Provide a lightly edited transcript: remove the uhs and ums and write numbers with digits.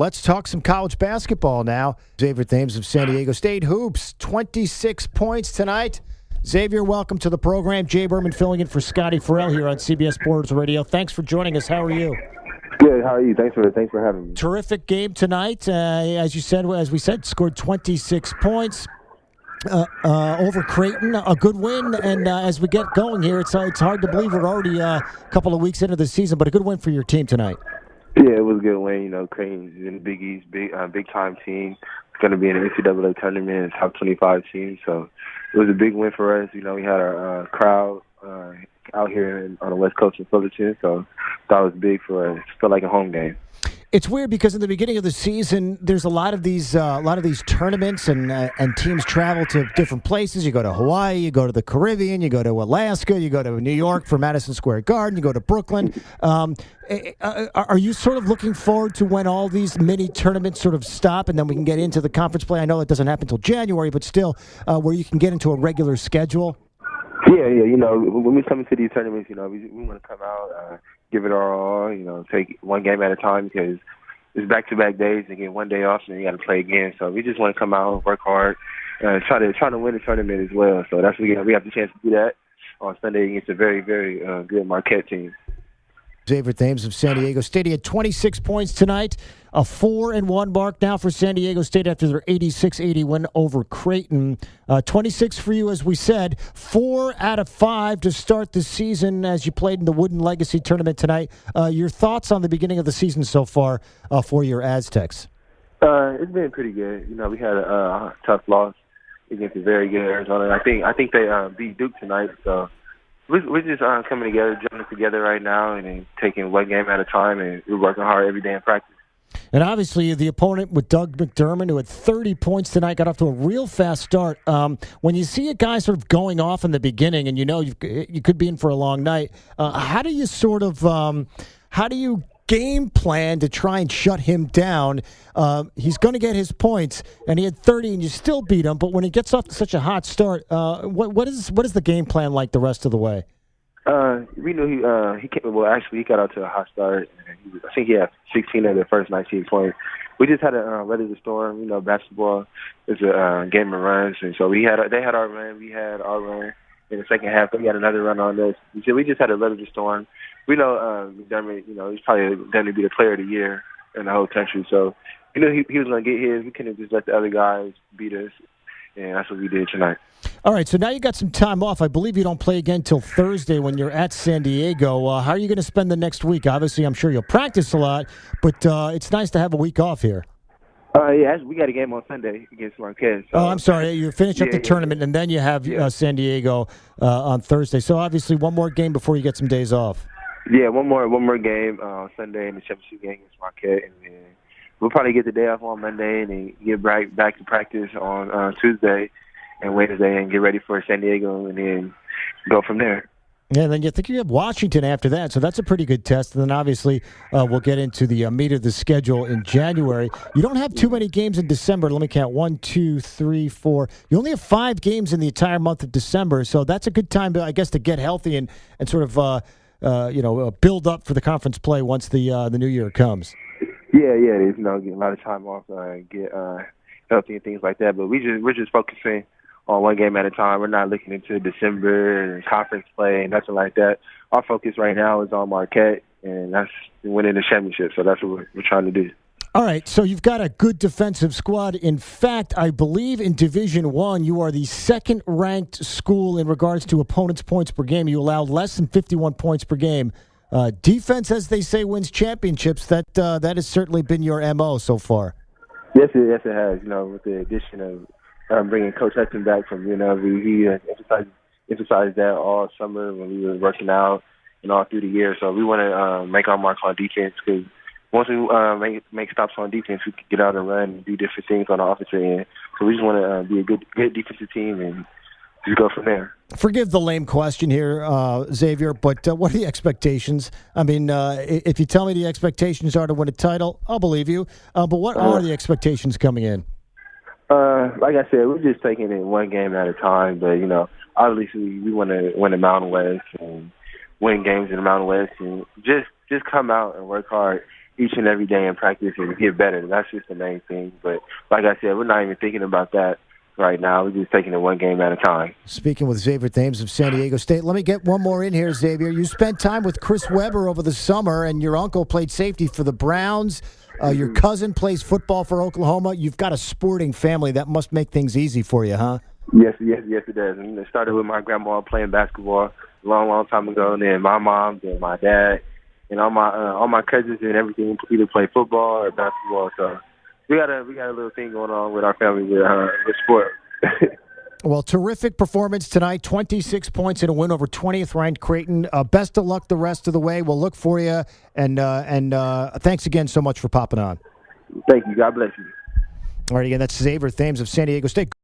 Let's talk some college basketball now. Xavier Thames of San Diego State Hoops, 26 points tonight. Xavier, welcome to the program. Jay Berman filling in for Scotty Farrell here on CBS Sports Radio. Thanks for joining us. How are you? Good. How are you? Thanks for having me. Terrific game tonight. As we said, scored 26 points over Creighton. A good win. And as we get going here, it's hard to believe we're already a couple of weeks into the season, but a good win for your team tonight. Yeah, it was a good win. Creighton's in the Big East, big time team. It's going to be in the NCAA tournament, top 25 team. So it was a big win for us. We had our crowd out here on the West Coast in Fullerton, so thought it was big for us. It felt like a home game. It's weird because in the beginning of the season, there's a lot of these tournaments, and teams travel to different places. You go to Hawaii, you go to the Caribbean, you go to Alaska, you go to New York for Madison Square Garden, you go to Brooklyn. Are you sort of looking forward to when all these mini tournaments sort of stop and then we can get into the conference play? I know it doesn't happen until January, but still, where you can get into a regular schedule? Yeah. When we come into these tournaments, we want to come out, give it our all, take one game at a time because it's back-to-back days and get one day off and you got to play again. So we just want to come out, work hard, try to win the tournament as well. So that's what we have the chance to do that on Sunday against a very, very good Marquette team. Xavier Thames of San Diego State. He had 26 points tonight, a 4-1 mark now for San Diego State after their 86-80 win over Creighton. 26 for you, as we said. 4 out of 5 to start the season as you played in the Wooden Legacy tournament tonight. Your thoughts on the beginning of the season so far for your Aztecs? It's been pretty good. We had a tough loss against a very good Arizona. I think they beat Duke tonight, so we're just coming together, jumping together right now, and then taking one game at a time, and we're working hard every day in practice. And obviously, the opponent with Doug McDermott, who had 30 points tonight, got off to a real fast start. When you see a guy sort of going off in the beginning, and you could be in for a long night, how do you game plan to try and shut him down? He's going to get his points, and he had 30, and you still beat him. But when he gets off to such a hot start, what is the game plan like the rest of the way? We knew he came. Well, actually, he got out to a hot start. I think he had 16 of the first 19 points. We just had to weather the storm. Basketball is a game of runs, and so they had our run. We had our run in the second half. We had another run on this. So we just had to weather the storm. We know McDermott. He's probably going to be the player of the year in the whole country. So he was going to get his. We couldn't just let the other guys beat us, and that's what we did tonight. All right, so now you got some time off. I believe you don't play again until Thursday when you're at San Diego. How are you going to spend the next week? Obviously, I'm sure you'll practice a lot, but it's nice to have a week off here. Yeah, we got a game on Sunday against Marquette. So. Oh, I'm sorry. You finish up the tournament, and then you have San Diego on Thursday. So obviously, one more game before you get some days off. Yeah, one more game on Sunday in the championship game against Marquette, and then we'll probably get the day off on Monday and then get back to practice on Tuesday and Wednesday and get ready for San Diego and then go from there. Yeah, then you think you have Washington after that, so that's a pretty good test. And then obviously we'll get into the meat of the schedule in January. You don't have too many games in December. Let me count. 1, 2, 3, 4. You only have 5 games in the entire month of December, so that's a good time, to get healthy and sort of build up for the conference play once the new year comes. Yeah, it is. Get a lot of time off, get healthy and things like that. But we're just focusing on one game at a time. We're not looking into December and conference play and nothing like that. Our focus right now is on Marquette, and that's winning the championship. So that's what we're trying to do. All right, so you've got a good defensive squad. In fact, I believe in Division I, you are the second-ranked school in regards to opponents' points per game. You allow less than 51 points per game. Defense, as they say, wins championships. That has certainly been your MO so far. Yes, it has. With the addition of bringing Coach Hudson back from UNLV, he emphasized that all summer when we were working out and all through the year. So we want to make our mark on defense because once we make stops on defense, we can get out and run and do different things on the offensive end. So we just want to be a good defensive team and just go from there. Forgive the lame question here, Xavier, but what are the expectations? I mean, if you tell me the expectations are to win a title, I'll believe you. But what are the expectations coming in? Like I said, we're just taking it one game at a time. But, obviously we want to win the Mountain West and win games in the Mountain West and just come out and work hard each and every day in practice and get better. That's just the main thing. But like I said, we're not even thinking about that right now. We're just taking it one game at a time. Speaking with Xavier Thames of San Diego State, let me get one more in here, Xavier. You spent time with Chris Webber over the summer, and your uncle played safety for the Browns. Your cousin plays football for Oklahoma. You've got a sporting family. That must make things easy for you, huh? Yes, it does. And it started with my grandma playing basketball a long time ago, and then my mom, then my dad, and all my cousins and everything either play football or basketball. So we got a little thing going on with our family with sport. Well, terrific performance tonight. 26 points in a win over 20th ranked Creighton. Best of luck the rest of the way. We'll look for you, and thanks again so much for popping on. Thank you. God bless you. All right, again, that's Xavier Thames of San Diego State.